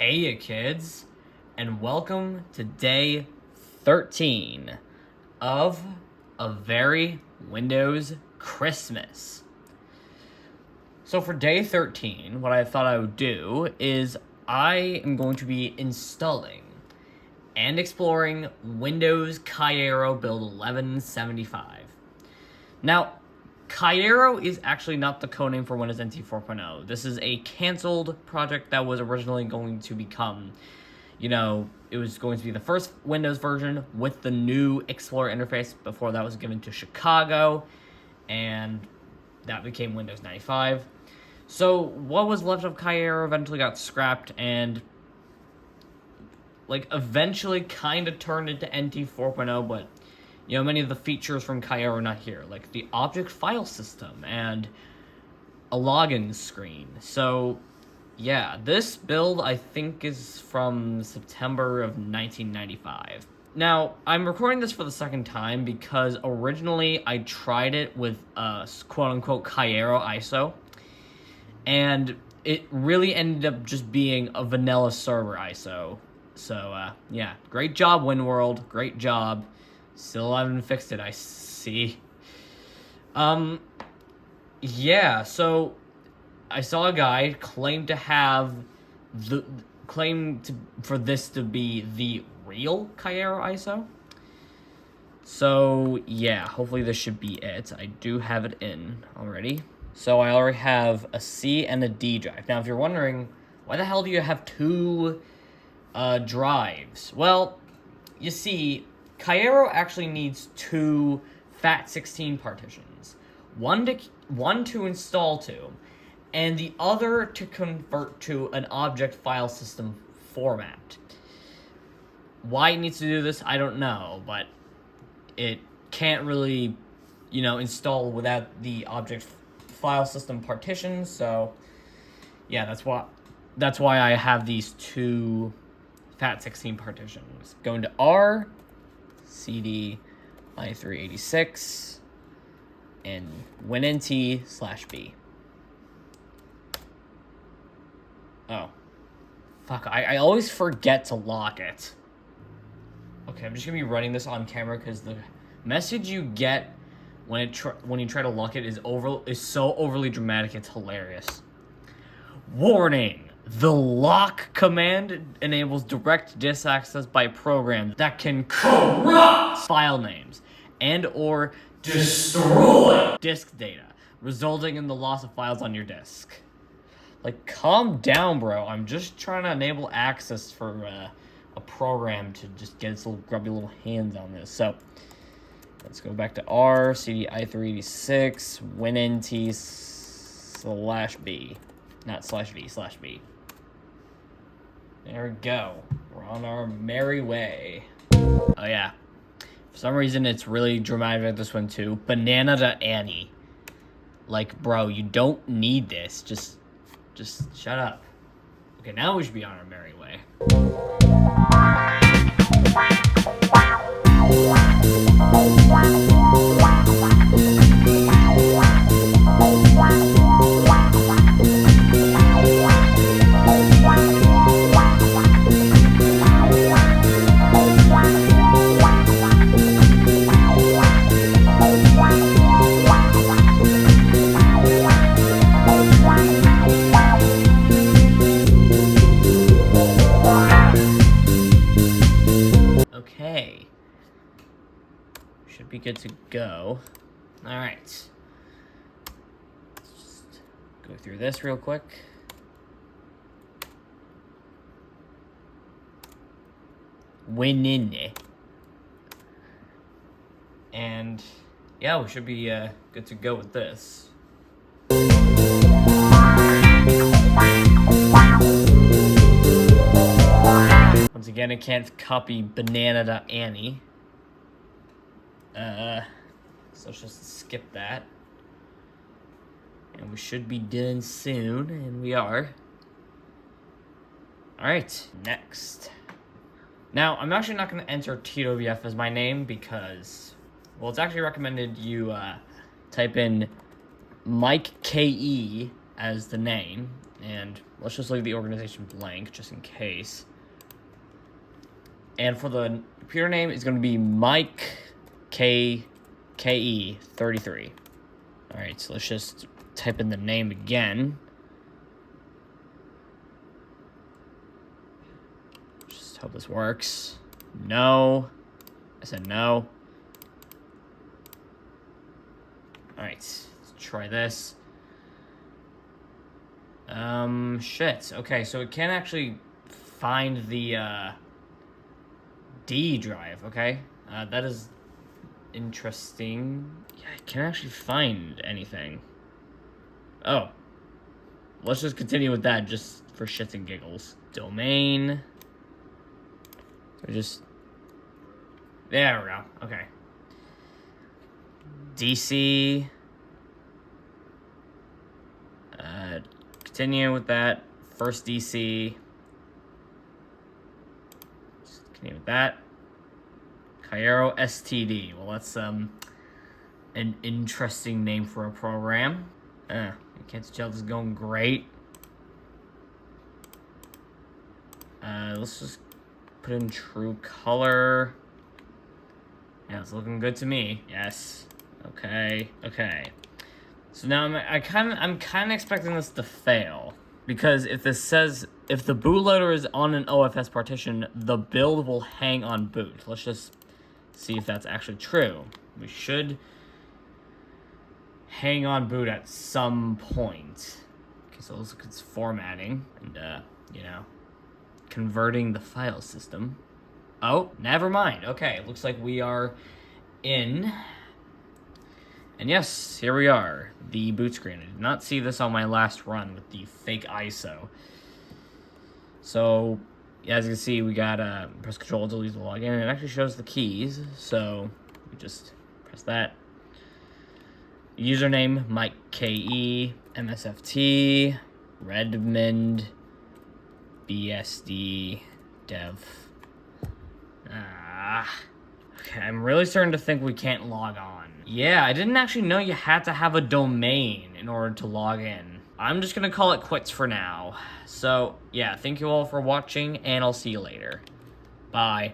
Hey you kids, and welcome to day 13 of a very Windows Christmas. So for day 13, what I thought I would do is I am going to be installing and exploring Windows Cairo Build 1175. Now, Cairo is actually not the codename for Windows NT 4.0. This is a canceled project that was originally going to become, it was going to be the first Windows version with the new Explorer interface. Before that was given to Chicago, and that became Windows 95. So what was left of Cairo eventually got scrapped and eventually kind of turned into NT 4.0, but many of the features from Cairo are not here, like the object file system and a login screen. So, yeah, this build, I think, is from September of 1995. Now, I'm recording this for the second time because originally I tried it with quote-unquote Cairo ISO, and it really ended up just being a vanilla server ISO. So, yeah, great job, WinWorld, great job. Still haven't fixed it, I see. Yeah, so I saw a guy claim for this to be the real Cairo ISO. So, yeah, hopefully this should be it. I do have it in already. So I already have a C and a D drive. Now, if you're wondering, why the hell do you have two drives? Well, you see, Cairo actually needs two FAT16 partitions, one to install to, and the other to convert to an object file system format. Why it needs to do this, I don't know, but it can't really, install without the object file system partitions. So, yeah, that's why I have these two FAT16 partitions. Going to R, CD i386 and WinNT/B. Oh, fuck! I always forget to lock it. Okay, I'm just gonna be running this on camera because the message you get when you try to lock it is so overly dramatic. It's hilarious. Warning. The lock command enables direct disk access by programs that can corrupt file names and or destroy disk data, resulting in the loss of files on your disk. Calm down, bro. I'm just trying to enable access for a program to just get its little grubby little hands on this. So let's go back to R, CD i386, WinNT/B. Not /V/B. There we go. We're on our merry way. Oh, yeah. For some reason, it's really dramatic at this one, too. Banana.Annie. Bro, you don't need this. Just shut up. Okay, now we should be on our merry way. Okay, should be good to go. All right, let's just go through this real quick. Winning, and yeah, we should be good to go with this. Once again, I can't copy Banana.Annie. So let's just skip that. And we should be done soon, and we are. Alright, next. Now, I'm actually not going to enter TWF as my name because, well, it's actually recommended you type in Mike KE as the name, And let's just leave the organization blank, just in case. And for the computer name, it's going to be Mike KE33. All right, so let's just type in the name again. Just hope this works. No. I said no. All right, let's try this. Shit. Okay, so it can't actually find the, D drive, okay? That is interesting. Yeah, I can't actually find anything. Oh. Let's just continue with that just for shits and giggles. Domain. So just... There we go. Okay. DC. Continue with that. First DC. Just continue with that. Cairo STD. Well, that's an interesting name for a program. You can't tell this is going great. Let's just put in true color. Yeah, it's looking good to me. Yes. Okay. Okay. So now I'm kind of expecting this to fail, because if this says if the bootloader is on an OFS partition, the build will hang on boot. Let's just see if that's actually true. We should hang on boot at some point. Okay, so it looks like it's formatting and you know, converting the file system. Oh, never mind. Okay, looks like we are in. And yes, here we are, the boot screen. I did not see this on my last run with the fake ISO. So, as you can see, we got press Control delete the login, and it actually shows the keys. So, we just press that. Username, Mike KE, MSFT, Redmond, BSD, dev. Okay, I'm really starting to think we can't log on. Yeah, I didn't actually know you had to have a domain in order to log in. I'm just gonna call it quits for now. So, yeah, thank you all for watching, and I'll see you later. Bye.